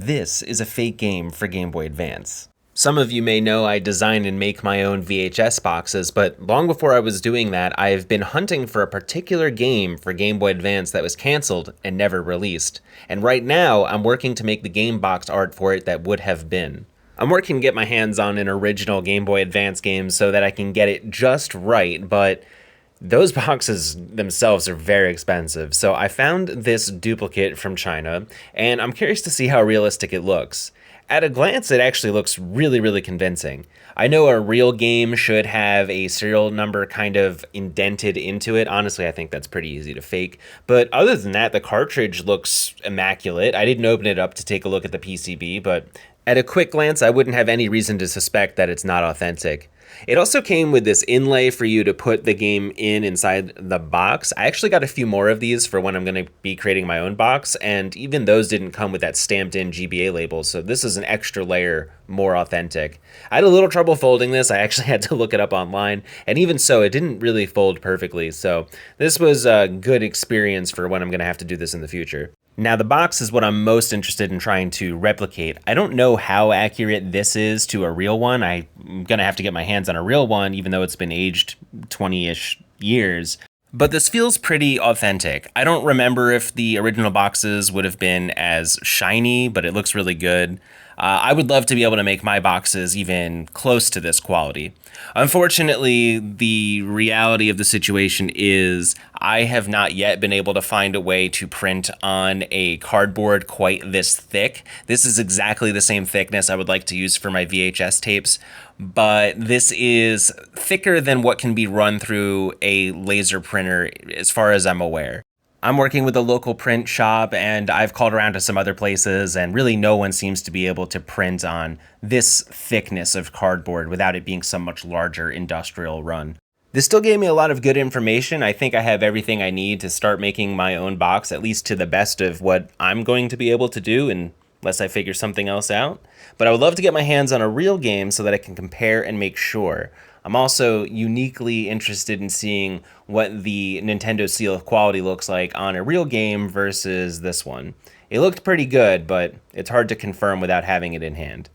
This is a fake game for Game Boy Advance. Some of you may know I design and make my own VHS boxes, but long before I was doing that, I've been hunting for a particular game for Game Boy Advance that was canceled and never released. And right now, I'm working to make the game box art for it that would have been. I'm working to get my hands on an original Game Boy Advance game so that I can get it just right, but those boxes themselves are very expensive, so I found this duplicate from China, and I'm curious to see how realistic it looks. At a glance, it actually looks really convincing. I know a real game should have a serial number kind of indented into it. Honestly, I think that's pretty easy to fake. But other than that, the cartridge looks immaculate. I didn't open it up to take a look at the PCB, but at a quick glance, I wouldn't have any reason to suspect that it's not authentic. It also came with this inlay for you to put the game inside the box. I actually got a few more of these for when I'm going to be creating my own box, and even those didn't come with that stamped in GBA label, so this is an extra layer more authentic. I had a little trouble folding this. I actually had to look it up online, and even so, it didn't really fold perfectly, so this was a good experience for when I'm going to have to do this in the future. Now, the box is what I'm most interested in trying to replicate. I don't know how accurate this is to a real one. I'm going to have to get my hands on a real one, even though it's been aged 20-ish years. But this feels pretty authentic. I don't remember if the original boxes would have been as shiny, but it looks really good. I would love to be able to make my boxes even close to this quality. Unfortunately, the reality of the situation is I have not yet been able to find a way to print on a cardboard quite this thick. This is exactly the same thickness I would like to use for my VHS tapes, but this is thicker than what can be run through a laser printer as far as I'm aware. I'm working with a local print shop, and I've called around to some other places, and really no one seems to be able to print on this thickness of cardboard without it being some much larger industrial run. This still gave me a lot of good information. I think I have everything I need to start making my own box, at least to the best of what I'm going to be able to do, unless I figure something else out. But I would love to get my hands on a real game so that I can compare and make sure. I'm also uniquely interested in seeing what the Nintendo seal of quality looks like on a real game versus this one. It looked pretty good, but it's hard to confirm without having it in hand.